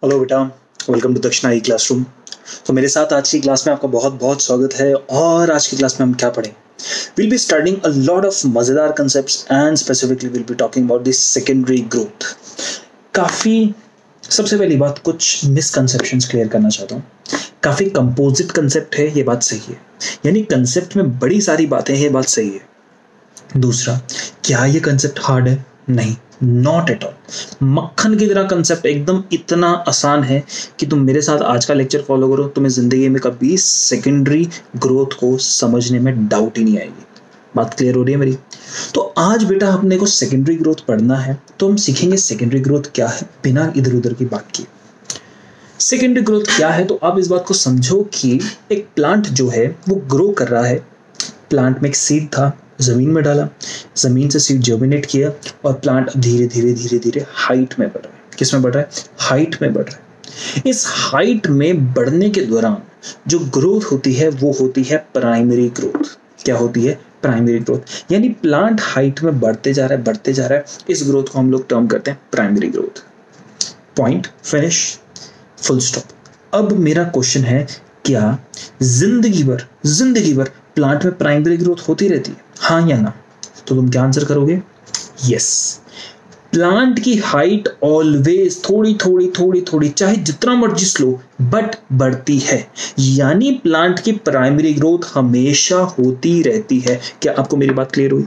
Hello बेटा, welcome to दक्षिणा ई classroom. तो मेरे साथ आज की क्लास में आपका बहुत बहुत स्वागत है। और आज की क्लास में हम क्या पढ़ें? Will be studying a lot of मजेदार concepts and specifically will be talking about this secondary growth. काफ़ी सबसे पहली बात, कुछ मिसकंसेप्शंस क्लियर करना चाहता हूँ। काफ़ी कंपोजिट कंसेप्ट है, ये बात सही है, यानी कंसेप्ट में बड़ी सारी बातें हैं, ये बात सही है। दूसरा, क्या ये कंसेप्ट हार्ड है? नहीं, नॉट एट ऑल। मक्खन की तरह कंसेप्ट एकदम इतना आसान है कि तुम मेरे साथ आज का लेक्चर फॉलो करो, तुम्हें जिंदगी में कभी सेकेंडरी ग्रोथ को समझने में डाउट ही नहीं आएगी। बात क्लियर हो रही है मेरी? तो आज बेटा अपने को सेकेंडरी ग्रोथ पढ़ना है, तो हम सीखेंगे सेकेंडरी ग्रोथ क्या है बिना इधर उधर की बात किए। सेकेंडरी ग्रोथ क्या है, तो आप इस बात को समझो कि एक प्लांट जो है वो ग्रो कर रहा है। प्लांट में एक सीड था, जमीन में डाला, जमीन से सीड जर्मिनेट किया और प्लांट धीरे धीरे धीरे धीरे हाइट में बढ़ रहा है। किस में बढ़ रहा है? हाइट में बढ़ रहा है। इस हाइट में बढ़ने के दौरान जो ग्रोथ होती है वो होती है प्राइमरी ग्रोथ। क्या होती है? Primary growth. यानी प्लांट हाइट में बढ़ते जा रहा है, बढ़ते जा रहा है, इस ग्रोथ को हम लोग टर्म करते हैं primary growth. Point, finish, full stop. अब मेरा क्वेश्चन है, क्या जिंदगी भर प्लांट में प्राइमरी ग्रोथ होती रहती है, हाँ या ना? तो तुम क्या आंसर करोगे? यस। प्लांट की हाइट ऑलवेज थोड़ी चाहे जितना मर्जी स्लो बट बढ़ती है, यानी प्लांट की प्राइमरी ग्रोथ हमेशा होती रहती है। क्या आपको मेरी बात क्लियर हुई?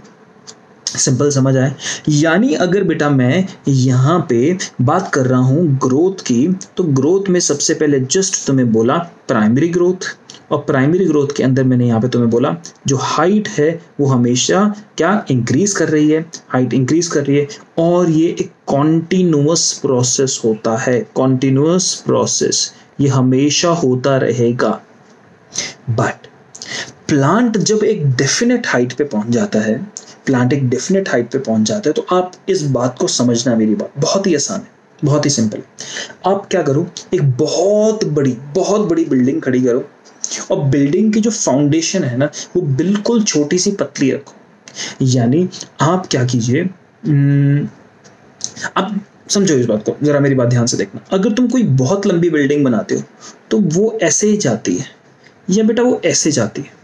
सिंपल समझ आए? यानी अगर बेटा मैं यहाँ पे बात कर रहा हूँ ग्रोथ की, तो ग्रोथ में सबसे पहले जस्ट तुम्हें बोला प्राइमरी ग्रोथ, और प्राइमरी ग्रोथ के अंदर मैंने यहाँ पे तुम्हें बोला जो हाइट है वो हमेशा क्या इंक्रीज कर रही है, हाइट इंक्रीज कर रही है, और ये एक कॉन्टिन्यूअस प्रोसेस होता है। कॉन्टिन्यूअस प्रोसेस ये हमेशा होता रहेगा। बट प्लांट जब एक डेफिनेट हाइट पे पहुंच जाता है, तो आप इस बात को समझना, मेरी बात बहुत ही आसान है, बहुत ही सिंपल है। आप क्या करो, एक बहुत बड़ी बिल्डिंग खड़ी करो और बिल्डिंग की जो फाउंडेशन है ना वो बिल्कुल छोटी सी पतली रखो। यानी आप क्या कीजिए, आप समझो इस बात को, जरा मेरी बात ध्यान से देखना। अगर तुम कोई बहुत लंबी बिल्डिंग बनाते हो तो वो ऐसे ही जाती है, या बेटा वो ऐसे जाती है।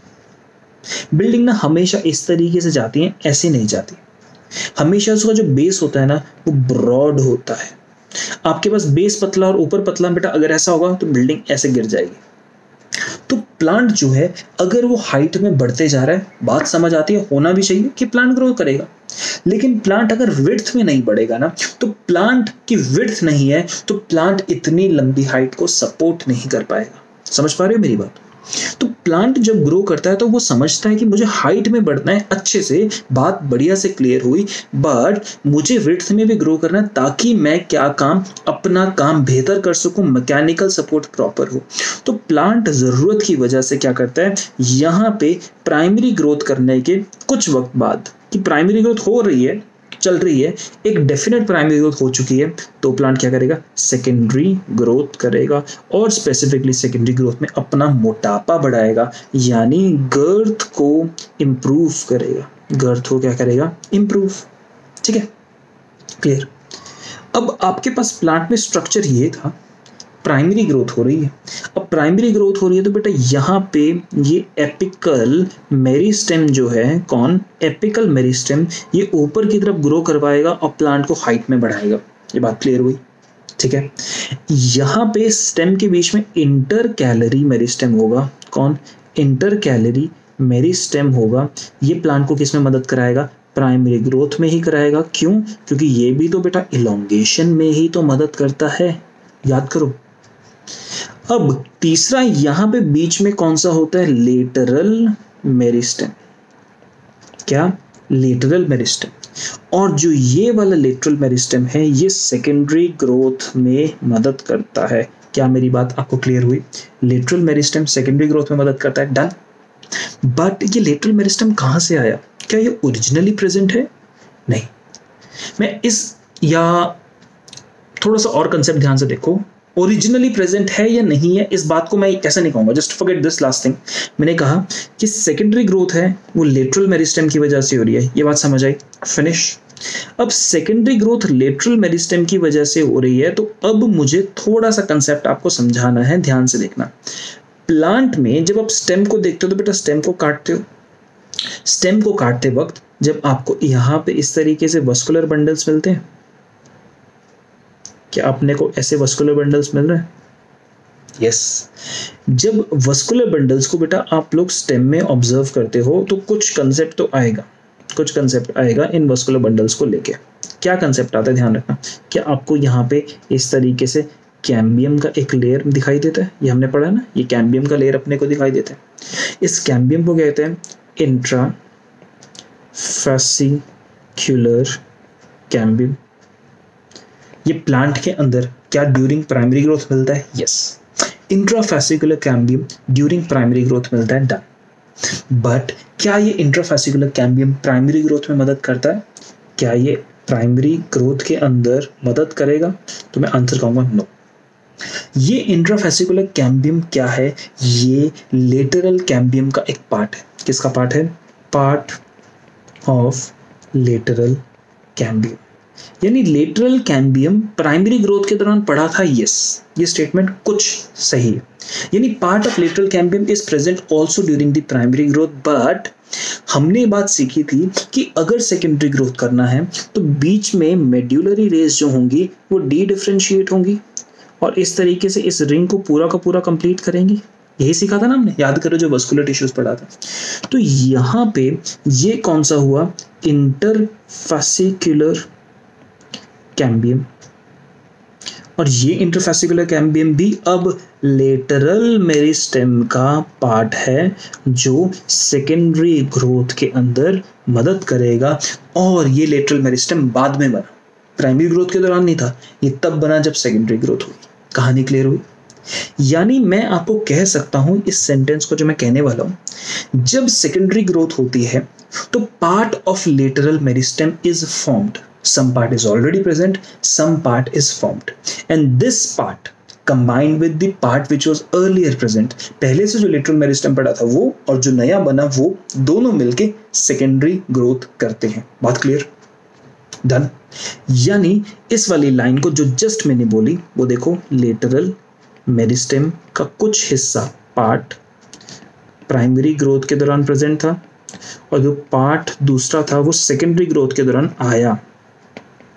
बिल्डिंग ना हमेशा इस तरीके से जाती है, ऐसे नहीं जाती। हमेशा उसका जो बेस होता है ना वो ब्रॉड होता है। आपके पास बेस पतला और ऊपर पतला, बेटा अगर ऐसा होगा तो बिल्डिंग ऐसे गिर जाएगी। तो प्लांट जो है अगर वो हाइट में बढ़ते जा रहा है, बात समझ आती है, होना भी चाहिए कि प्लांट ग्रो करेगा। लेकिन प्लांट अगर विड्थ में नहीं बढ़ेगा ना, तो प्लांट की विड्थ नहीं है तो प्लांट इतनी लंबी हाइट को सपोर्ट नहीं कर पाएगा। समझ पा रहे हो मेरी बात? तो प्लांट जब ग्रो करता है तो वो समझता है कि मुझे हाइट में बढ़ना है, अच्छे से बात बढ़िया से क्लियर हुई, बट मुझे विड्थ में भी ग्रो करना है ताकि मैं क्या काम, अपना काम बेहतर कर सकूं, मैकेनिकल सपोर्ट प्रॉपर हो। तो प्लांट जरूरत की वजह से क्या करता है, यहाँ पे प्राइमरी ग्रोथ करने के कुछ वक्त बाद, कि प्राइमरी ग्रोथ हो रही है, चल रही है, एक डेफिनेट प्राइमरी ग्रोथ हो चुकी है, तो प्लांट क्या करेगा, सेकेंडरी ग्रोथ करेगा। और स्पेसिफिकली सेकेंडरी ग्रोथ में अपना मोटापा बढ़ाएगा, यानी गर्थ को इंप्रूव करेगा। गर्थ को क्या करेगा? इंप्रूव। ठीक है, क्लियर? अब आपके पास प्लांट में स्ट्रक्चर ये था, प्राइमरी ग्रोथ हो रही है। अब प्राइमरी ग्रोथ हो रही है तो बेटा यहाँ पे ये एपिकल मेरिस्टेम जो है, कौन? एपिकल मेरिस्टेम, ये ऊपर की तरफ ग्रो करवाएगा और प्लांट को हाइट में बढ़ाएगा। ये बात क्लियर हुई? ठीक है। यहाँ पे स्टेम के बीच में इंटरकैलरी मेरिस्टेम होगा। कौन? इंटरकैलरी मेरिस्टेम होगा। ये प्लांट को किस में मदद कराएगा? प्राइमरी ग्रोथ में ही कराएगा। क्यों? क्योंकि ये भी तो बेटा इलोंगेशन में ही तो मदद करता है, याद करो। अब तीसरा, यहां पे बीच में कौन सा होता है? Lateral meristem. क्या? Lateral meristem. और जो ये वाला लेटरल मेरिस्टेम है ये सेकेंडरी ग्रोथ में मदद करता है। क्या मेरी बात आपको क्लियर हुई? लेटरल मेरिस्टेम सेकेंडरी ग्रोथ में मदद करता है, डन। बट ये लेटरल मेरिस्टेम कहां से आया? क्या ये ओरिजिनली प्रेजेंट है? नहीं। मैं इस, या थोड़ा सा और कंसेप्ट ध्यान से देखो, ओरिजिनली प्रेजेंट है या नहीं है, इस बात को मैं ऐसा नहीं कहूंगा, just forget this last thing. मैंने कहा कि सेकेंडरी ग्रोथ है वो लेटरल मेरिस्टेम की वजह से हो रही है। ये बात समझ आई? फिनिश। अब सेकेंडरी ग्रोथ लेटरल मेरिस्टेम की वजह से हो रही है, तो अब मुझे थोड़ा सा कंसेप्ट आपको समझाना है, ध्यान से देखना। प्लांट में जब आप स्टेम को देखते हो तो बेटा स्टेम को काटते हो, स्टेम को काटते वक्त जब आपको यहां पे इस तरीके से वस्कुलर बंडल्स मिलते हैं, क्या अपने को ऐसे वस्कुलर बंडल्स मिल रहे हैं? यस। जब वस्कुलर बंडल्स को बेटा आप लोग स्टेम में ऑब्जर्व करते हो तो कुछ कंसेप्ट तो आएगा, कुछ कंसेप्ट आएगा इन वस्कुलर बंडल्स को लेके। क्या कंसेप्ट आता है ध्यान रखना। क्या आपको यहाँ पे इस तरीके से कैम्बियम का एक लेयर दिखाई देता है? ये हमने पढ़ा ना, ये कैम्बियम का लेयर अपने को दिखाई देता है। इस कैम्बियम को कहते हैं इंट्रा फैसिक्युलर कैम्बियम। ये प्लांट के अंदर क्या ड्यूरिंग प्राइमरी ग्रोथ मिलता है? Yes, इंट्राफैसिकुलर cambium during primary growth मिलता है, डन। बट क्या ये इंट्राफैसिकुलर कैम्बियम प्राइमरी ग्रोथ में मदद करता है? क्या ये प्राइमरी ग्रोथ के अंदर मदद करेगा? तो मैं आंसर कहूंगा नो। ये इंट्राफैसिकुलर कैम्बियम क्या है? ये लेटरल कैम्बियम का एक पार्ट है। किसका पार्ट है? Part of lateral cambium. यानी लेटरल कैम्बियम प्राइमरी ग्रोथ के दौरान पढ़ा था, यस, ये स्टेटमेंट कुछ सही है। यानी part of lateral cambium is present also during the primary growth, but हमने बात सीखी थी कि अगर सेकेंडरी ग्रोथ करना है तो बीच में मेड्यूलरी रेज जो होंगी वो डी डिफरेंशिएट होंगी और इस तरीके से इस रिंग को पूरा का पूरा कंप्लीट करेंगी। यही सीखा था ना हमने, याद करो जो वस्कुलर टिश्यूज पढ़ा था। तो यहाँ पे ये कौन सा हुआ? इंटरफैसिकुलर कैम्बियम। और ये इंटरफैसिकुलर कैम्बियम भी अब लेटरल मेरिस्टेम का पार्ट है जो सेकेंडरी ग्रोथ के अंदर मदद करेगा। और ये लेटरल मेरिस्टेम बाद में बना, प्राइमरी ग्रोथ के दौरान नहीं था, ये तब बना जब सेकेंडरी ग्रोथ हुई। कहानी क्लियर हुई? यानी मैं आपको कह सकता हूं इस सेंटेंस को जो मैं कहने वाला हूं, जब सेकेंडरी ग्रोथ होती है तो part of lateral meristem is formed. Some part is already present, some part is formed, and this part combined with the part which was earlier present, पहले से जो lateral meristem पड़ा था वो और जो नया बना वो दोनों मिलके secondary growth करते हैं। बात क्लियर? डन। यानी इस वाली लाइन को जो जस्ट मैंने बोली वो देखो, lateral meristem का कुछ हिस्सा पार्ट प्राइमरी ग्रोथ के दौरान प्रेजेंट था और जो पार्ट दूसरा था वो सेकेंडरी ग्रोथ के दौरान आया।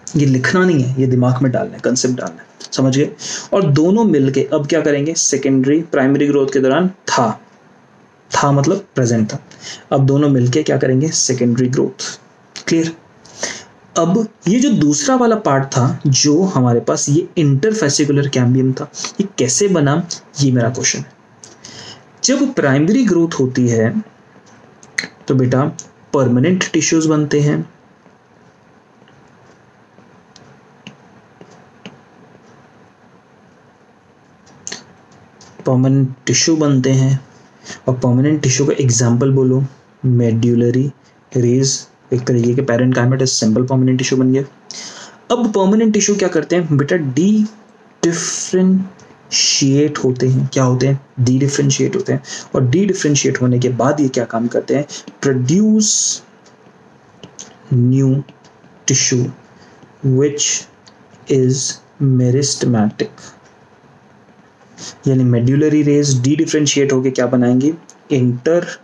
ये लिखना नहीं है, ये दिमाग में डालना है, कंसेप्ट डालना है, समझ गए? और दोनों मिलके अब क्या करेंगे? सेकेंडरी प्राइमरी ग्रोथ के दौरान था मतलब प्रेजेंट था, अब दोनों मिलके क्या करेंगे? Secondary growth. क्लियर? अब ये जो दूसरा वाला पार्ट था जो हमारे पास, ये इंटरफैसिकुलर कैम्बियम था, ये कैसे बना? ये मेरा क्वेश्चन है। जब प्राइमरी ग्रोथ होती है तो बेटा परमानेंट टिश्यूज बनते हैं, परमानेंट टिश्यू बनते हैं। और परमानेंट टिश्यू का एग्जांपल बोलो, मेड्यूलरी रेज, एक तरीके के पेरेंट काइमेटस सिंपल परमानेंट टिश्यू बन गया। अब परमानेंट टिश्यू क्या करते हैं बेटा? डी डिफरेंशिएट होते हैं। क्या होते हैं? डी डिफरेंशिएट होते हैं। और डी डिफरेंशिएट होने के बाद ये क्या काम करते हैं? Produce new tissue which is meristematic. यानी मेड्यूलरी रेज डी डिफरेंशिएट होके क्या बनाएंगे? Interfascicular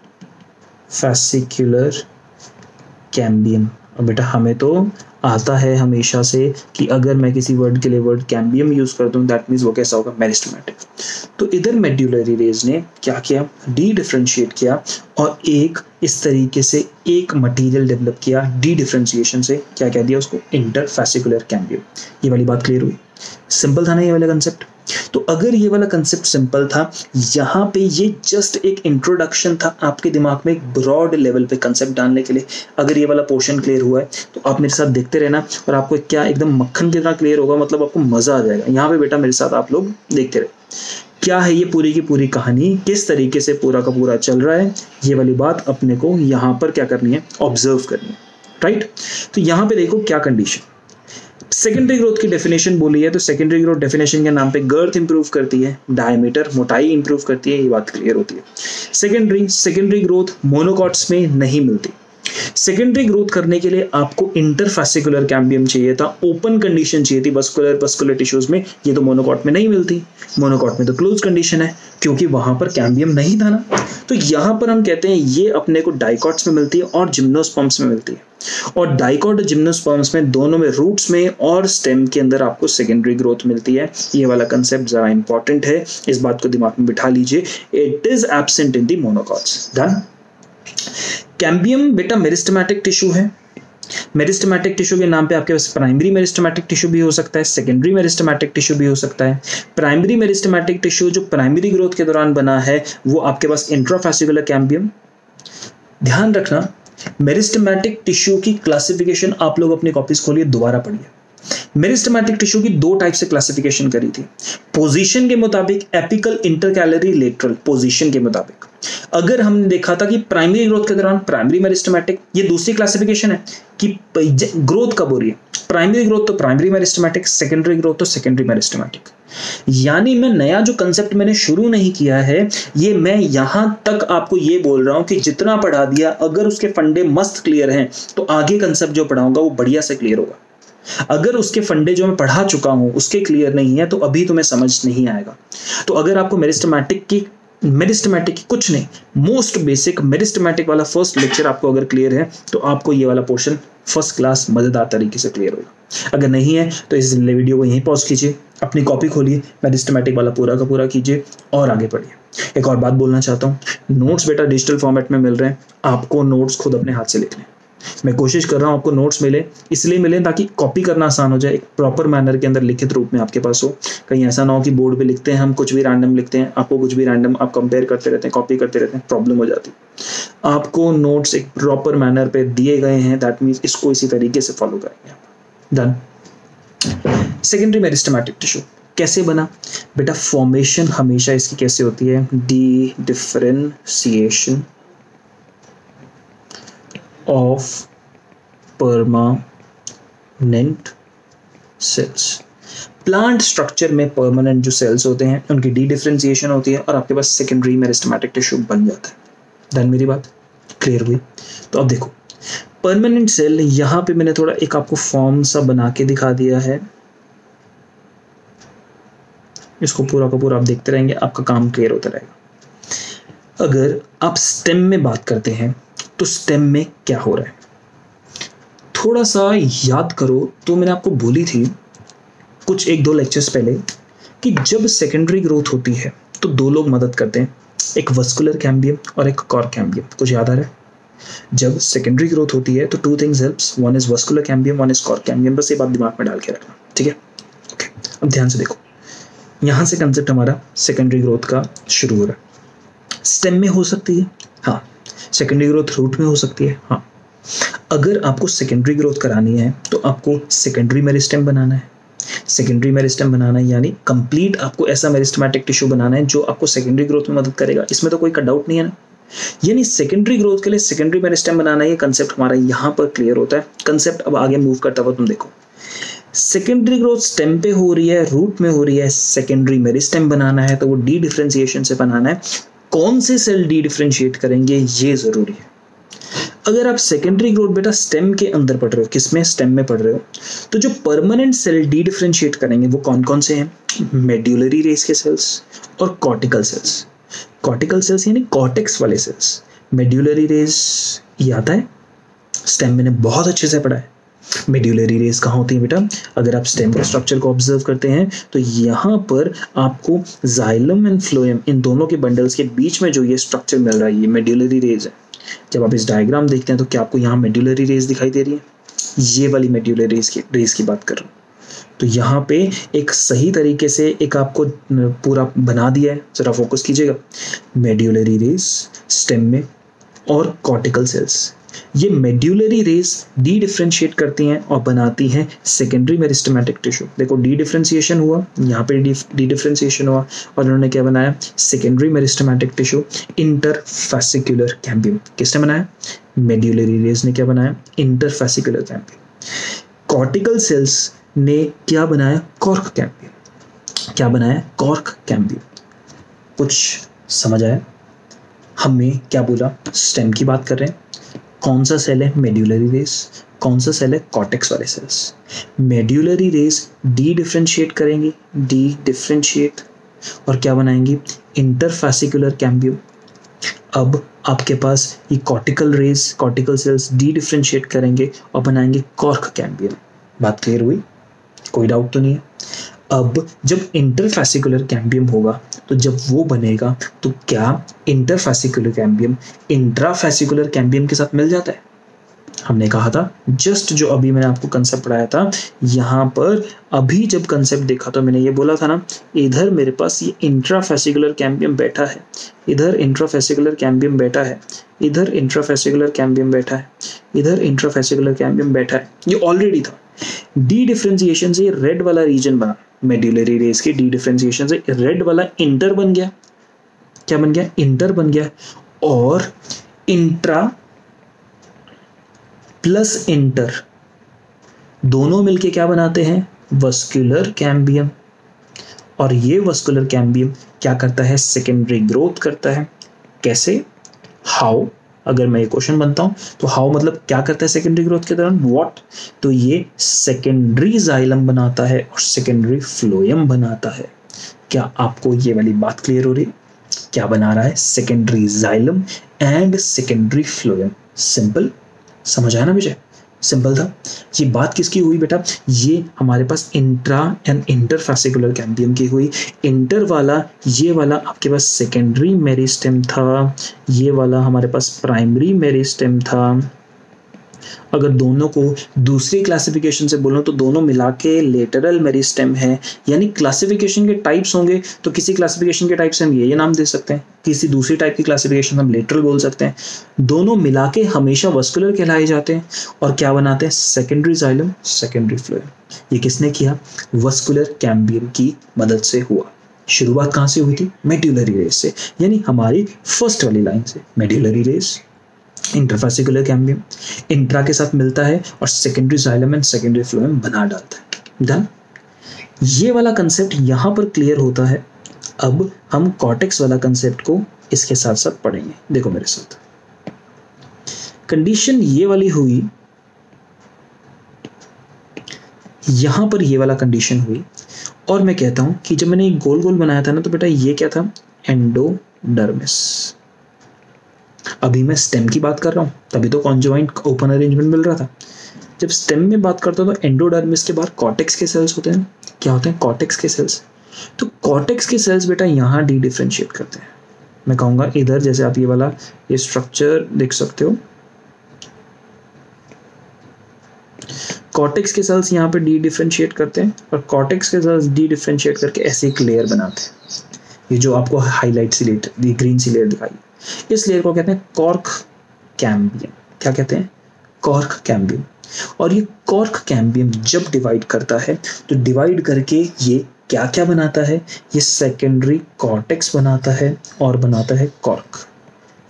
cambium. और बेटा हमें तो आता है हमेशा से कि अगर मैं किसी वर्ड के लिए वर्ड कैम्बियम यूज कर दूं दैट मीन्स वो कैसा होगा? मेरिस्टेमेटिक। तो इधर मेड्यूलरी रेज ने क्या किया? डी डिफरेंशिएट किया और एक इस तरीके से एक मटेरियल डेवलप किया डी डिफरेंशिएशन से। क्या कह दिया उसको? इंटरफैसिकुलर कैम्बियम। ये वाली बात क्लियर हुई? सिंपल था ना ये वाला कंसेप्ट? तो अगर ये वाला कंसेप्ट सिंपल था, यहाँ पे ये जस्ट एक इंट्रोडक्शन था आपके दिमाग में एक ब्रॉड लेवल पे कंसेप्ट डालने के लिए। अगर ये वाला पोर्शन क्लियर हुआ है तो आप मेरे साथ देखते रहना और आपको क्या एकदम मक्खन की तरह क्लियर होगा, मतलब आपको मजा आ जाएगा। यहाँ पे बेटा मेरे साथ आप लोग देखते रहे क्या है ये पूरी की पूरी कहानी, किस तरीके से पूरा का पूरा चल रहा है। ये वाली बात अपने को यहाँ पर क्या करनी है? ऑब्जर्व करनी है, राइट? तो यहाँ पे देखो क्या कंडीशन, सेकेंडरी ग्रोथ की डेफिनेशन बोली है तो सेकेंडरी ग्रोथ डेफिनेशन के नाम पे गर्थ इंप्रूव करती है, डायमीटर मोटाई इंप्रूव करती है, ये बात क्लियर होती है। सेकेंडरी ग्रोथ मोनोकॉट्स में नहीं मिलती। सेकेंडरी ग्रोथ करने के लिए आपको इंटरफैसिकुलर कैम्बियम चाहिए था, ओपन कंडीशन चाहिए थी वस्कुलर टिश्यूज में, ये तो मोनोकॉट में नहीं मिलती। मोनोकॉट में तो क्लोज कंडीशन है क्योंकि वहां पर कैम्बियम नहीं था ना। तो यहां पर हम कहते हैं ये अपने को डाइकॉट्स में मिलती है और जिम्नोस्पर्म्स में मिलती है। और डाइकॉट और जिम्नोस्पर्म्स में दोनों में, रूट्स में और स्टेम के अंदर आपको सेकेंडरी ग्रोथ मिलती है। ये वाला कंसेप्ट जरा इंपॉर्टेंट है, इस बात को दिमाग में बिठा लीजिए। It is absent in the monocots. Done. Cambium बेटा मेरिस्टेमेटिक टिश्यू है। मेरिस्टेमेटिक टिश्यू के नाम पे आपके पास प्राइमरी मेरिस्टेमेटिक टिश्यू भी हो सकता है, सेकेंडरी मेरिस्टेमेटिक टिश्यू भी हो सकता है। प्राइमरी मेरिस्टेमेटिक टिश्यू जो प्राइमरी ग्रोथ के दौरान बना है वो आपके पास इंट्राफैसिकुलर कैम्बियम। ध्यान रखना, मेरिस्टेमेटिक टिश्यू की क्लासिफिकेशन आप लोग अपनी कॉपीज खोलिए, दोबारा पढ़िए। मेरिस्टेमेटिक टिश्यू की दो टाइप से क्लासिफिकेशन करी थी, पोजीशन के मुताबिक, एपिकल, इंटरकैलरी, लेटरल। पोजीशन के मुताबिक अगर हमने देखा था कि प्राइमरी ग्रोथ के दौरान प्राइमरी मेरिस्टेमेटिक, ये दूसरी क्लासिफिकेशन है कि ग्रोथ कब हो रही है। प्राइमरी ग्रोथ तो प्राइमरी मेरिस्टेमेटिक, सेकेंडरी ग्रोथ तो सेकेंडरी मेरिस्टेमेटिक। यानी मैं नया जो कंसेप्ट मैंने शुरू नहीं किया है, ये मैं यहां तक आपको ये बोल रहा हूं कि जितना पढ़ा दिया, अगर उसके फंडे मस्त क्लियर हैं तो आगे कंसेप्ट जो पढ़ाऊंगा वो बढ़िया से क्लियर होगा। अगर उसके फंडे जो मैं पढ़ा चुका हूं उसके क्लियर नहीं है तो अभी तुम्हें समझ नहीं आएगा। तो अगर आपको मेरिस्टेमेटिक की कुछ नहीं, मोस्ट बेसिक मेरिस्टेमेटिक वाला फर्स्ट लेक्चर आपको अगर क्लियर है तो आपको ये वाला पोर्शन फर्स्ट क्लास मजेदार तरीके से क्लियर होगा। अगर नहीं है तो इस वीडियो को यहीं पॉज कीजिए, अपनी कॉपी खोलिए, मेरिस्टेमेटिक वाला पूरा का पूरा कीजिए और आगे पढ़िए। एक और बात बोलना चाहता हूँ, नोट्स बेटा डिजिटल फॉर्मेट में मिल रहे हैं, आपको नोट्स खुद अपने हाथ से लिखने। मैं कोशिश कर रहा हूँ आपको नोट्स मिले, इसलिए मिले ताकि कॉपी करना आसान हो जाए, एक प्रॉपर मैनर के अंदर लिखित रूप में आपके पास हो। कहीं ऐसा ना हो कि बोर्ड पे लिखते हैं हम कुछ भी रैंडम लिखते हैं, आपको कुछ भी रैंडम आप कंपेयर करते रहते हैं, कॉपी करते रहते हैं, प्रॉब्लम हो जाती है। आपको नोट्स एक प्रॉपर मैनर पे दिए गए हैं, दैट मीन्स इसको इसी तरीके से फॉलो करेंगे। डन। सेकेंडरी मेरिस्टेमेटिक टिश्यू कैसे बना बेटा? फॉर्मेशन हमेशा इसकी कैसे होती है? D differentiation of permanent cells। Plant structure में परमानेंट जो सेल्स होते हैं उनकी डी डिफरेंशिएशन होती है और आपके पास सेकेंडरी मेरिस्टेमेटिक टिश्यू बन जाता है। डन, मेरी बात क्लियर हुई? तो अब देखो परमानेंट सेल, यहां पे मैंने थोड़ा एक आपको फॉर्म सा बना के दिखा दिया है, इसको पूरा का पूरा आप देखते रहेंगे, आपका काम क्लियर होता रहेगा। अगर आप स्टेम में बात करते हैं तो स्टेम में क्या हो रहा है थोड़ा सा याद करो। तो मैंने आपको बोली थी कुछ 1-2 लेक्चर्स पहले कि जब सेकेंडरी ग्रोथ होती है तो दो लोग मदद करते हैं, एक वस्कुलर कैम्बियम और एक कॉर्क कैम्बियम। कुछ याद आ रहा है? जब सेकेंडरी ग्रोथ होती है तो 2 things helps, one is vascular cambium, one is cork cambium. बस ये बात दिमाग में डाल के रखना, ठीक है? ओके, अब ध्यान से देखो, यहां से कंसेप्ट हमारा सेकेंडरी ग्रोथ का शुरू हो रहा है। स्टेम में हो सकती है, हाँ। सेकेंडरी ग्रोथ रूट में हो सकती है, हाँ। अगर आपको सेकेंडरी ग्रोथ करानी है तो आपको सेकेंडरी मेरिस्टेम बनाना है। सेकेंडरी मेरिस्टेम बनाना है यानी कंप्लीट आपको ऐसा मेरिस्टेमेटिक टिश्यू बनाना है जो आपको सेकेंडरी ग्रोथ में मदद करेगा, इसमें तो कोई डाउट नहीं है ना। यानी सेकेंडरी ग्रोथ के लिए सेकेंडरी मेरिस्टेम बनाना है, ये कंसेप्ट हमारा यहाँ पर क्लियर होता है। कंसेप्ट अब आगे मूव करता हुआ तुम देखो, सेकेंडरी ग्रोथ स्टेम पे हो रही है, रूट में हो रही है, सेकेंडरी मेरिस्टेम बनाना है तो वो डी डिफरेंशिएशन से बनाना है। कौन से सेल डी डिफरेंशिएट करेंगे ये जरूरी है। अगर आप सेकेंडरी ग्रोथ बेटा स्टेम के अंदर पढ़ रहे हो, किसमें? स्टेम में पढ़ रहे हो, तो जो परमानेंट सेल डी डिफरेंशिएट करेंगे वो कौन कौन से हैं? मेड्यूलरी रेस के सेल्स और कॉर्टिकल सेल्स। कॉर्टिकल सेल्स यानी कॉर्टेक्स वाले सेल्स। मेड्यूलरी रेस ये आता है, स्टेम मैंने बहुत अच्छे से पढ़ा है। मेड्यूलरी रेस कहाँ होती है बेटा? अगर आप स्टेम के स्ट्रक्चर को ऑब्जर्व करते हैं तो यहाँ पर आपको जाइलम एंड फ्लोएम, इन दोनों के बंडल्स के बीच में जो ये स्ट्रक्चर मिल रहा है ये मेड्यूलरी रेस है। जब आप इस डायग्राम देखते हैं तो क्या आपको यहाँ मेड्यूलरी रेस दिखाई दे रही है? ये वाली मेड्यूलरी रेस की बात कर रहा हूँ। तो यहाँ पे एक सही तरीके से एक आपको पूरा बना दिया है, जरा फोकस कीजिएगा। मेड्यूलरी रेस स्टेम में और कॉर्टिकल सेल्स, ये मेड्यूलरी रेस डी डिफरेंशिएट करती हैं और बनाती हैं सेकेंडरी मेरिस्टेमेटिक टिश्यू। देखो डी डिफरेंशिएशन हुआ, यहाँ पे डी डिफरेंशिएशन हुआ और उन्होंने क्या बनाया? Secondary meristematic tissue, इंटरफैसिकुलर cambium. किसने बनाया? मेड्यूलरी रेस ने क्या बनाया? इंटरफैसिकुलर कैम्बियम। कॉर्टिकल सेल्स ने क्या बनाया? Cork cambium. क्या बनाया? Cork cambium. कुछ समझ आया? हमने क्या बोला? स्टेम की बात कर रहे हैं, कौन सा सेल है? Medullary rays. कौन सा सेल है? कॉर्टेक्स वाले cells. Medullary rays dedifferentiate करेंगे, डी डिफरेंशिएट, और क्या बनाएंगे? Interfascicular cambium. अब आपके पास ये cortical rays, cortical cells dedifferentiate करेंगे और बनाएंगे कॉर्क कैम्बियम। बात क्लियर हुई? कोई डाउट तो नहीं है? अब जब इंटरफैसिकुलर कैम्बियम होगा तो जब वो बनेगा तो क्या इंटरफैसिकुलर कैम्बियम इंट्राफैसिकुलर कैम्बियम के साथ मिल जाता है? हमने कहा था जस्ट जो अभी मैंने आपको कंसेप्ट पढ़ाया था, यहाँ पर अभी जब कंसेप्ट देखा तो मैंने ये बोला था ना, इधर मेरे पास ये इंट्राफैसिकुलर कैम्बियम बैठा है, इधर इंट्राफैसिकुलर कैम्बियम बैठा है, इधर इंट्राफैसिकुलर कैम्बियम बैठा है, इधर इंट्राफैसिकुलर कैम्बियम बैठा है। ये ऑलरेडी था। डी डिफरेंशिएशन से रेड वाला रीजन बना, मेड्यूलरी रेस के डी डिफरेंशिएशन से रेड वाला इंटर बन गया। क्या बन गया? इंटर बन गया। और इंट्रा प्लस इंटर दोनों मिलके क्या बनाते हैं? Vascular cambium. और ये वस्कुलर कैम्बियम क्या करता है? सेकेंडरी ग्रोथ करता है। कैसे? हाउ? अगर मैं ये क्वेश्चन बनता हूं तो हाउ मतलब क्या करता है सेकेंडरी ग्रोथ के दौरान? व्हाट? तो ये सेकेंडरी जाइलम बनाता है और सेकेंडरी फ्लोएम बनाता है। क्या आपको ये वाली बात क्लियर हो रही है? क्या बना रहा है? Secondary xylem and secondary phloem. Simple, समझ आया ना विजय? सिंपल था। ये बात किसकी हुई बेटा? ये हमारे पास इंट्रा एंड इंटरफैसिकुलर कैम्बियम की हुई। इंटर वाला, ये वाला आपके पास सेकेंडरी मेरिस्टेम था, ये वाला हमारे पास प्राइमरी मेरिस्टेम था। अगर दोनों को दूसरी क्लासिफिकेशन से बोलो तो दोनों मिला के लेटरल मेरिस्टेम है। यानी क्लासिफिकेशन के टाइप्स होंगे तो किसी क्लासिफिकेशन के टाइप से हम ये नाम दे सकते हैं, किसी दूसरी टाइप की क्लासिफिकेशन हम लेटरल बोल सकते हैं। दोनों मिला के हमेशा वस्कुलर कहलाए जाते हैं और क्या बनाते हैं? Secondary xylem, secondary phloem. ये किसने किया? वस्कुलर कैम्बियम की मदद से हुआ। शुरुआत कहाँ से हुई थी? मेड्यूलरी रेस से, यानी हमारी फर्स्ट वाली लाइन से। Medullary rays, interfascicular cambium intra के साथ मिलता है और secondary xylem and secondary phloem बना डालता है। डन। ये वाला कंसेप्ट यहां पर क्लियर होता है। अब हम कॉर्टेक्स वाला कंसेप्ट को इसके साथ साथ पढ़ेंगे। देखो मेरे साथ, कंडीशन ये वाली हुई, यहां पर ये वाला कंडीशन हुई और मैं कहता हूं कि जब मैंने गोल गोल बनाया था ना तो बेटा ये क्या था? एंडोडर्मिस। अभी मैं स्टेम की बात कर रहा हूं, तभी तो कॉन्जॉइंट ओपन अरेंजमेंट मिल रहा था। जब स्टेम में बात करता हूं तो एंडोडर्मिस के बाद कॉर्टेक्स के सेल्स होते हैं। क्या होते हैं? कॉर्टेक्स के सेल्स। तो कॉर्टेक्स के सेल्स बेटा यहां डी डिफरेंशिएट करते हैं। मैं कहूंगा इधर, जैसे आप ये वाला ये स्ट्रक्चर देख सकते हो, कॉर्टेक्स के सेल्स यहाँ पे डी डिफरेंशिएट करते हैं और कॉर्टेक्स के सेल्स डी डिफरेंशिएट करके ऐसे एक लेयर बनाते हैं। ये जो आपको हाईलाइट सी लेयर, ये ग्रीन सी लेयर दिखाई, इस लेयर को कहते हैं कॉर्क कैम्बियम। क्या कहते हैं? Cork cambium. और ये कॉर्क कैम्बियम जब डिवाइड करता है तो डिवाइड करके ये क्या क्या बनाता है? ये सेकेंडरी कॉर्टेक्स बनाता है और बनाता है कॉर्क।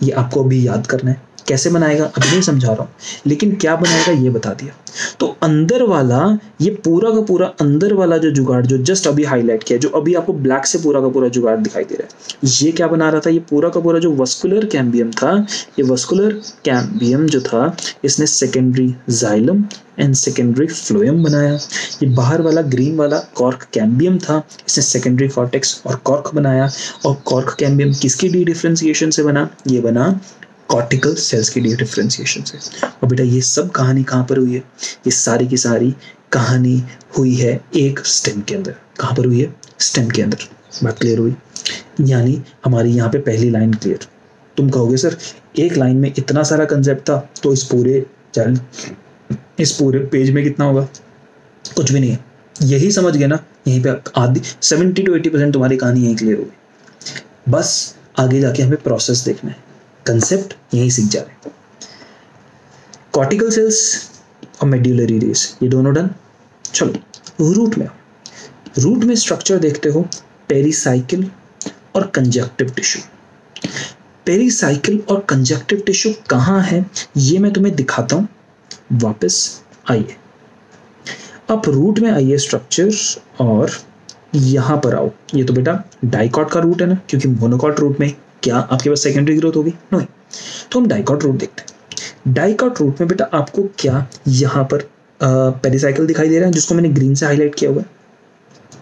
ये आपको अभी याद करना है। कैसे बनाएगा अभी नहीं समझा रहा हूँ, लेकिन क्या बनाएगा ये बता दिया। तो अंदर वाला, ये पूरा का पूरा अंदर वाला जो जुगाड़ जो जस्ट अभी हाईलाइट किया, जो अभी आपको ब्लैक से पूरा का पूरा जुगाड़ दिखाई दे रहा है, ये क्या बना रहा था? ये पूरा का पूरा जो वस्कुलर कैम्बियम था, ये वस्कुलर कैम्बियम जो था, इसने secondary xylem and secondary phloem बनाया। ये बाहर वाला ग्रीन वाला कॉर्क कैम्बियम था, इसने सेकेंडरी कॉर्टेक्स और कॉर्क बनाया। और कॉर्क कैम्बियम किसकी डी डिफरेंशिएशन से बना? ये बना कॉर्टिकल सेल्स की डी डिफरेंशिएशन से। और बेटा ये सब कहानी कहाँ पर हुई है? ये सारी की सारी कहानी हुई है एक स्टेम के अंदर। कहाँ पर हुई है? स्टेम के अंदर। बात क्लियर हुई? यानी हमारी यहाँ पे पहली लाइन क्लियर। तुम कहोगे सर एक लाइन में इतना सारा कंसेप्ट था तो इस पूरे पेज में कितना होगा? कुछ भी नहीं है। यही समझ गए ना, यहीं पे आधी 70 to 80% तुम्हारी कहानी यहीं क्लियर होगी। बस आगे जाके हमें प्रोसेस देखना है, कंसेप्ट यहीं सीख जा रहे हैं। कॉर्टिकल सेल्स और मेड्यूलरी रेस ये दोनों डन। चलो रूट में, रूट में स्ट्रक्चर देखते हो, पेरिसाइकिल और कंजक्टिव टिश्यू। पेरिसाइकिल और कंजक्टिव टिश्यू कहाँ है ये मैं तुम्हें दिखाता हूँ। वापस आइए, अब रूट में आइए स्ट्रक्चर और यहां पर आओ। ये तो बेटा डाइकॉट का रूट है ना, क्योंकि मोनोकॉट रूट में क्या आपके पास सेकेंडरी ग्रोथ होगी? नहीं। तो हम डाइकॉट रूट देखते हैं। डाइकॉट रूट में बेटा आपको क्या यहाँ पर पेरिसाइकिल दिखाई दे रहा है जिसको मैंने ग्रीन से हाईलाइट किया हुआ है।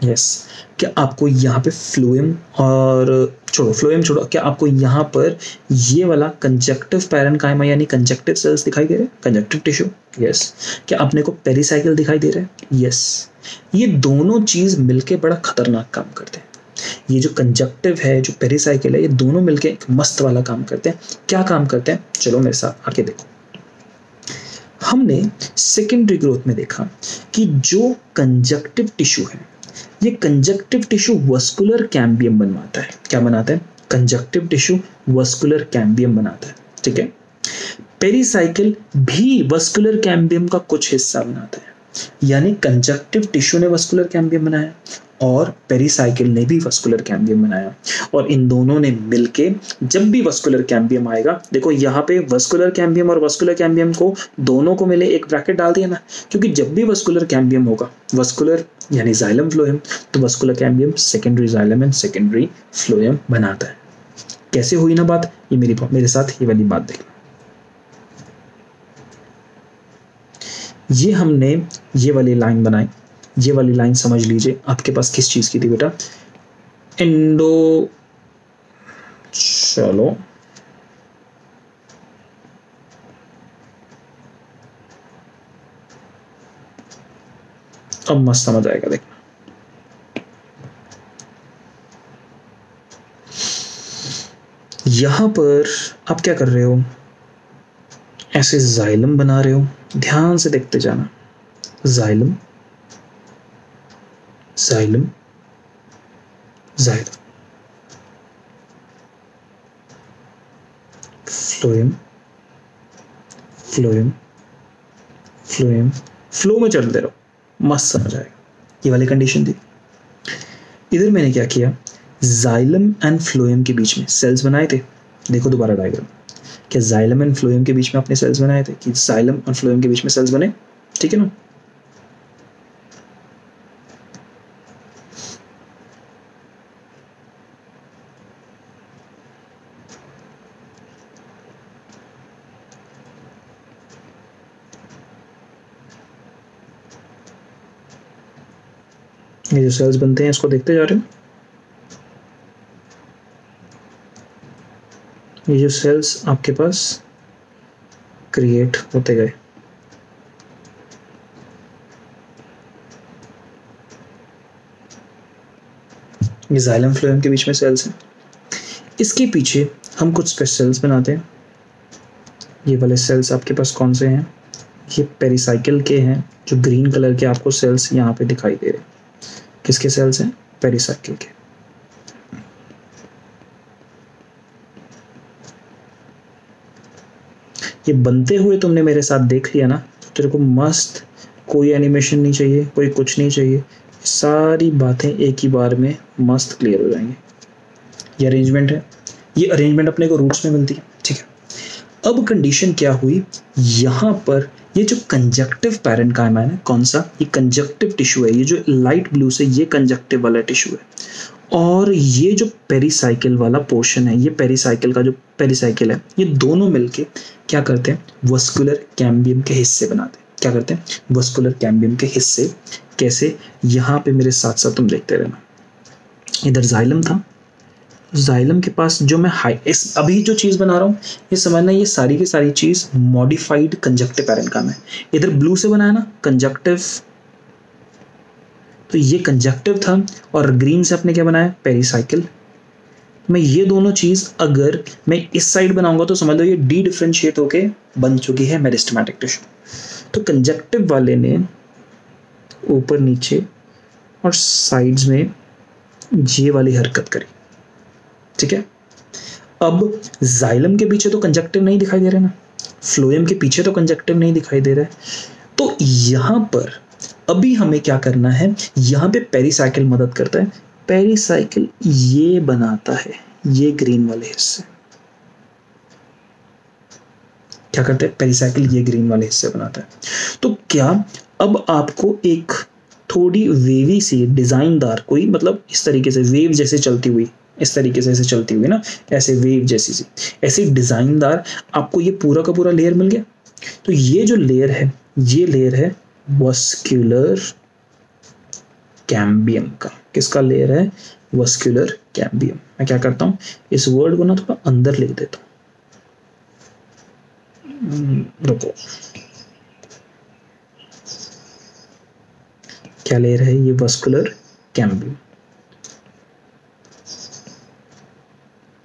यस, क्या आपको यहाँ पे फ्लोएम और फ्लोएम छोड़ो, क्या आपको यहाँ पर ये वाला कंजक्टिव पैरेन्काइमा यानी कंजक्टिव सेल्स दिखाई दे रहे हैं, कंजक्टिव टिश्यू। यस, क्या अपने को पेरिसाइकिल दिखाई दे रहा है। यस, ये दोनों चीज मिलके बड़ा खतरनाक काम करते हैं। ये जो कंजक्टिव है, जो पेरिसाइकिल है, ये दोनों मिलके एक मस्त वाला काम करते हैं। क्या काम करते हैं, चलो मेरे साथ आके देखो। हमने सेकेंडरी ग्रोथ में देखा कि जो कंजक्टिव टिश्यू है, ये कंजक्टिव टिश्यू वस्कुलर कैम्बियम बनवाता है। क्या बनाता है, कंजक्टिव टिश्यू वस्कुलर कैम्बियम बनाता है। ठीक है, पेरिसाइकिल भी वस्कुलर कैम्बियम का कुछ हिस्सा बनाता है, यानी कंजक्टिव टिश्यू ने वस्कुलर कैम्बियम बनाया और पेरिसाइकिल ने भी वस्कुलर कैम्बियम बनाया, और इन दोनों ने मिलके जब भी वस्कुलर कैम्बियम आएगा, देखो यहाँ पे वस्कुलर कैम्बियम और वस्कुलर कैम्बियम को दोनों को मिले एक ब्रैकेट डाल दिया ना, क्योंकि जब भी वस्कुलर कैम्बियम होगा, वस्कुलर यानी जाइलम फ्लोएम, तो vascular cambium secondary xylem and secondary phloem बनाता है। कैसे हुई ना बात, ये मेरे साथ ये वाली बात देखना। ये हमने ये वाली लाइन बनाई, ये वाली लाइन समझ लीजिए आपके पास किस चीज की थी बेटा, चलो अब मस्त समझ आएगा। देखना, यहां पर आप क्या कर रहे हो, ऐसे जाइलम बना रहे हो, ध्यान से देखते जाना, xylem xylem xylem, phloem phloem phloem, flow में चलते रहो, मस्त समझ आएगा। ये वाली कंडीशन थी। इधर मैंने क्या किया, जाइलम एंड फ्लोएम के बीच में सेल्स बनाए थे। देखो दोबारा डायग्राम, क्या जाइलम एंड फ्लोएम के बीच में आपने सेल्स बनाए थे, कि जाइलम और फ्लोएम के बीच में सेल्स बने, ठीक है ना। ये जो सेल्स बनते हैं इसको देखते जा रहे हो, ये जो सेल्स आपके पास क्रिएट होते गए, ये जाइलम फ्लोएम के बीच में सेल्स हैं। इसके पीछे हम कुछ स्पेशल सेल्स बनाते हैं। ये वाले सेल्स आपके पास कौन से हैं, ये पेरिसाइकिल के हैं, जो ग्रीन कलर के आपको सेल्स यहाँ पे दिखाई दे रहे हैं। किसके सेल्स हैं, पेरिसाइकिल के। ये बनते हुए तुमने मेरे साथ देख लिया ना, तो तेरे को मस्त, कोई एनिमेशन नहीं चाहिए, कोई कुछ नहीं चाहिए, सारी बातें एक ही बार में मस्त क्लियर हो जाएंगी। ये अरेंजमेंट है, ये अरेंजमेंट अपने को रूट्स में बनती है, ठीक है। अब कंडीशन क्या हुई, यहाँ पर ये जो कंजक्टिव पैरेन्काइमा है ना, कौन सा, ये कंजक्टिव टिश्यू है, ये जो लाइट ब्लू से ये कंजक्टिव वाला टिश्यू है, और ये जो पेरिसाइकिल वाला पोर्शन है, ये पेरिसाइकिल का जो पेरिसाइकिल है, ये दोनों मिलके क्या करते हैं, वस्कुलर कैम्बियम के हिस्से बनाते हैं। क्या करते हैं, वस्कुलर कैम्बियम के हिस्से। कैसे, यहाँ पे मेरे साथ साथ तुम देखते रहना। इधर जाइलम था, जाइलम के पास जो मैं अभी जो चीज बना रहा हूँ, ये समझना, ये सारी की सारी चीज मॉडिफाइड कंजक्टिव पैरेन्काइमा है। इधर ब्लू से बनाया ना कंजक्टिव, तो ये कंजक्टिव था, और ग्रीन से अपने क्या बनाया, पेरिसाइकिल। मैं ये दोनों चीज अगर मैं इस साइड बनाऊंगा तो समझ लो ये डी डिफरेंशिएट होके बन चुकी है मेरिस्टेमेटिक टिश्यू। तो कंजक्टिव वाले ने ऊपर नीचे और साइड्स में ये वाली हरकत करी, ठीक है। अब जाइलम के पीछे तो कंजक्टिव नहीं दिखाई दे रहा ना, फ्लोएम के पीछे तो कंजक्टिव नहीं दिखाई दे रहा है, तो यहां पर अभी हमें क्या करना है, यहां पे पेरिसाइकिल मदद करता है। पेरिसाइकिल ये बनाता है, ये ग्रीन वाले हिस्से क्या करते हैं, पेरिसाइकिल ये ग्रीन वाले हिस्से बनाता है। तो क्या अब आपको एक थोड़ी वेवी सी डिजाइनदार कोई, मतलब इस तरीके से वेव जैसे चलती हुई, इस तरीके से ऐसे चलती हुई ना, ऐसे वेव जैसी सी, ऐसे डिजाइनदार आपको ये पूरा का पूरा लेयर मिल गया। तो ये जो लेयर है, ये लेयर है वस्कुलर कैम्बियम का। किसका लेयर है? Vascular cambium. मैं क्या करता हूँ, इस वर्ड को ना थोड़ा अंदर लिख देता हूँ, रुको, क्या लेयर है ये? Vascular cambium.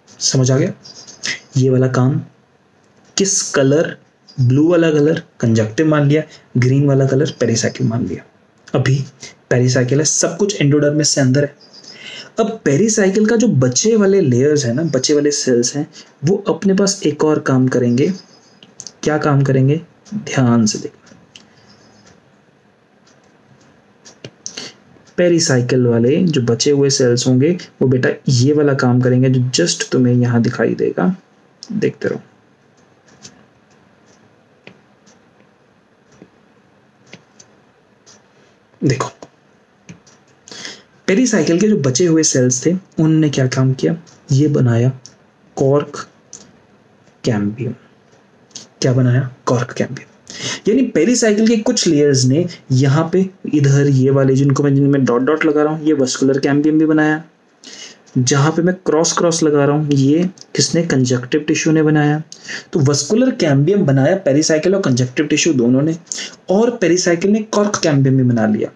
समझ आ गया? ये वाला काम किस कलर? ब्लू वाला कलर कंजक्टिव मान लिया, ग्रीन वाला कलर पेरिसाइकिल मान लिया। अभी पेरिसाइकिल है, सब कुछ एंडोडर्मिस से अंदर है। अब पेरिसाइकिल का जो बचे वाले लेयर्स है ना, बचे वाले सेल्स हैं, वो अपने पास एक और काम करेंगे। क्या काम करेंगे? ध्यान से देखना। पेरिसाइकिल वाले जो बचे हुए सेल्स होंगे वो बेटा ये वाला काम करेंगे जो जस्ट तुम्हें यहां दिखाई देगा। देखते रहो। देखो, पेरिसाइकिल के जो बचे हुए सेल्स थे उन्होंने क्या काम किया? ये बनाया कॉर्क कैम्बियम। क्या बनाया? Cork cambium. यानी पेरिसाइकिल के कुछ लेयर्स ने यहाँ पे इधर ये वाले जिनमें डॉट डॉट लगा रहा हूँ, ये वस्कुलर कैम्बियम भी बनाया। जहां पे मैं क्रॉस क्रॉस लगा रहा हूँ, ये किसने? कंजक्टिव टिश्यू ने बनाया। तो वस्कुलर कैम्बियम बनाया पेरिसाइकिल और कंजक्टिव टिश्यू दोनों ने, और पेरिसाइकिल ने कॉर्क कैम्बियम भी बना लिया।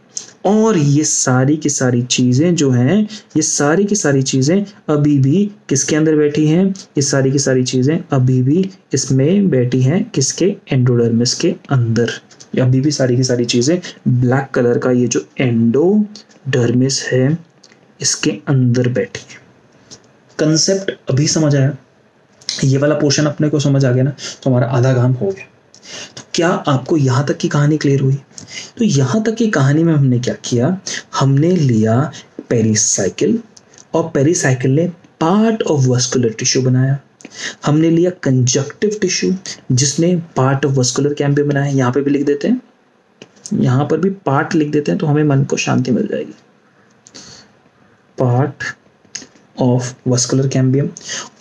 और ये सारी की सारी चीजें जो हैं, ये सारी की सारी चीजें अभी भी किसके अंदर बैठी हैं? ये सारी की सारी चीजें अभी भी इसमें बैठी हैं, किसके? एंडोडर्मिस के अंदर। अभी भी सारी की सारी चीजें ब्लैक कलर का ये जो एंडोडर्मिस है इसके अंदर बैठी है। कंसेप्ट अभी समझ आया? ये वाला पोर्शन अपने को समझ आ गया ना, तो हमारा आधा काम हो गया। तो क्या आपको यहां तक की कहानी क्लियर हुई? तो यहां तक की कहानी में हमने क्या किया? हमने लिया पेरिसाइकिल, और पेरिसाइकिल ने पार्ट ऑफ वस्कुलर टिश्यू बनाया। हमने लिया कंजक्टिव टिश्यू जिसने पार्ट ऑफ वस्कुलर कैम्बियम बनाया। यहां पे भी लिख देते हैं, यहां पर भी पार्ट लिख देते हैं, तो हमें मन को शांति मिल जाएगी। पार्ट ऑफ वस्कुलर कैम्बियम,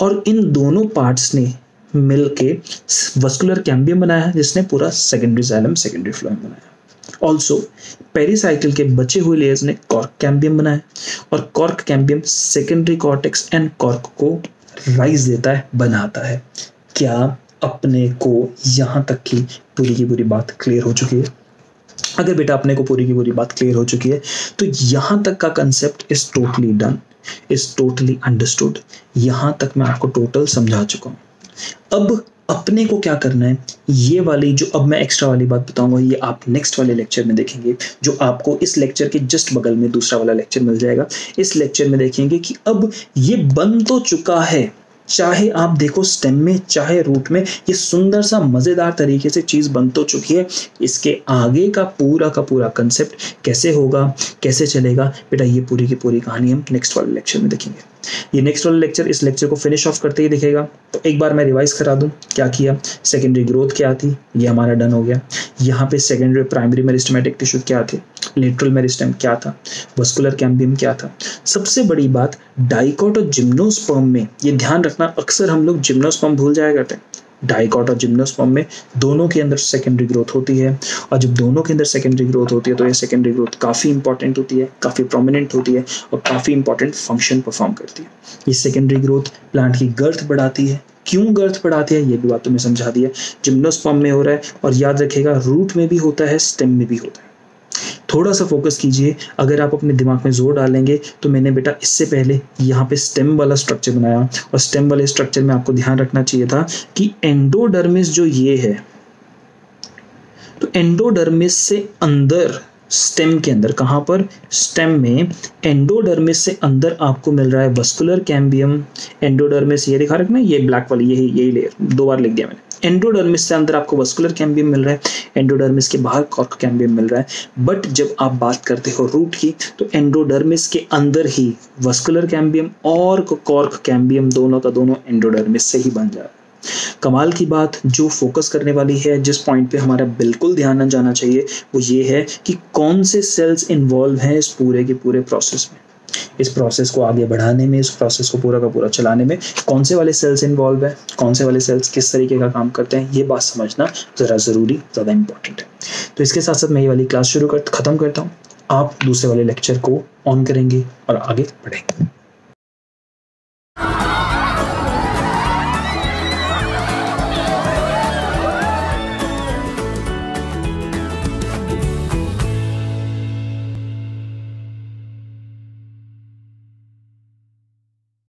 और इन दोनों पार्ट्स ने मिलके वस्कुलर कैम्बियम बनाया जिसने पूरा सेकेंडरी जाइलम, सेकेंडरी फ्लोएम बनाया। ऑल्सो पेरिसाइकिल के बचे हुए लेयर्स ने कॉर्क कैम्बियम बनाया, और cork cambium secondary cortex and cork को राइज देता है, बनाता है। क्या अपने को यहां तक की पूरी बात क्लियर हो चुकी है? अगर बेटा अपने को पूरी की पूरी बात क्लियर हो चुकी है तो यहां तक का concept is totally done, is totally understood. यहां तक मैं आपको टोटल समझा चुका हूं। अब अपने को क्या करना है, ये वाली जो अब मैं एक्स्ट्रा वाली बात बताऊंगा ये आप नेक्स्ट वाले लेक्चर में देखेंगे, जो आपको इस लेक्चर के जस्ट बगल में दूसरा वाला लेक्चर मिल जाएगा। इस लेक्चर में देखेंगे कि अब ये बन तो चुका है, चाहे आप देखो स्टेम में चाहे रूट में, ये सुंदर सा मजेदार तरीके से चीज बन तो चुकी है। इसके आगे का पूरा कंसेप्ट कैसे होगा, कैसे चलेगा बेटा, ये पूरी की पूरी कहानी हम नेक्स्ट वाले लेक्चर में देखेंगे। ये नेक्स्ट वाला लेक्चर इस लेक्चर को फिनिश ऑफ करते ही दिखेगा। तो एक बार मैं रिवाइज करा दूं क्या किया। सेकेंडरी ग्रोथ क्या थी, ये हमारा डन हो गया। यहाँ पे सेकेंडरी प्राइमरी मेरिस्टेमेटिक टिश्यू क्या थे, लेटरल मेरिस्टेम क्या था, वस्कुलर कैम्बियम क्या था। सबसे बड़ी बात डाइकोट और जिम्नोस्पर्म में ये ध्यान रखना, अक्सर हम लोग जिम्नोस्पर्म भूल जाया करते हैं। डाइकोट और जिम्नोस्पर्म में दोनों के अंदर सेकेंडरी ग्रोथ होती है, और जब दोनों के अंदर सेकेंडरी ग्रोथ होती है तो ये सेकेंडरी ग्रोथ काफ़ी इंपॉर्टेंट होती है, काफ़ी प्रोमिनेंट होती है और काफ़ी इंपॉर्टेंट फंक्शन परफॉर्म करती है। ये सेकेंडरी ग्रोथ प्लांट की गर्थ बढ़ाती है। क्यों गर्थ बढ़ाती है ये भी बात तुम्हें समझा दिया। जिम्नोस्पर्म में हो रहा है, और याद रखिएगा रूट में भी होता है, स्टेम में भी होता है। थोड़ा सा फोकस कीजिए, अगर आप अपने दिमाग में जोर डालेंगे तो मैंने बेटा इससे पहले यहाँ पे स्टेम वाला स्ट्रक्चर बनाया, और स्टेम वाले स्ट्रक्चर में आपको ध्यान रखना चाहिए था कि एंडोडर्मिस जो ये है, तो एंडोडर्मिस से अंदर स्टेम के अंदर, कहाँ पर, स्टेम में एंडोडर्मिस से अंदर आपको मिल रहा है वस्कुलर कैम्बियम। एंडोडर्मिस ये दिखा रखना, ये ब्लैक वाली यही लेयर, 2 बार लिख दिया मैंने। एंडोडर्मिस से अंदर आपको वस्कुलर कैम्बियम मिल रहा है, एंडोडर्मिस के बाहर कॉर्क कैम्बियम मिल रहा है। बट जब आप बात करते हो रूट की, तो एंडोडर्मिस के अंदर ही वस्कुलर कैम्बियम और कॉर्क कैम्बियम दोनों का दोनों एंडोडर्मिस से ही बन जा रहा है। कमाल की बात जो फोकस करने वाली है, जिस पॉइंट पे हमारा बिल्कुल ध्यान न जाना चाहिए, वो ये है कि कौन से सेल्स इन्वॉल्व हैं इस पूरे के पूरे प्रोसेस में। इस प्रोसेस को आगे बढ़ाने में, इस प्रोसेस को पूरा का पूरा चलाने में कौन से वाले सेल्स इन्वॉल्व है, कौन से वाले सेल्स किस तरीके का काम करते हैं, ये बात समझना ज़रा ज़रूरी, ज़्यादा इंपॉर्टेंट है। तो इसके साथ साथ मैं ये वाली क्लास ख़त्म करता हूँ। आप दूसरे वाले लेक्चर को ऑन करेंगे और आगे बढ़ेंगे।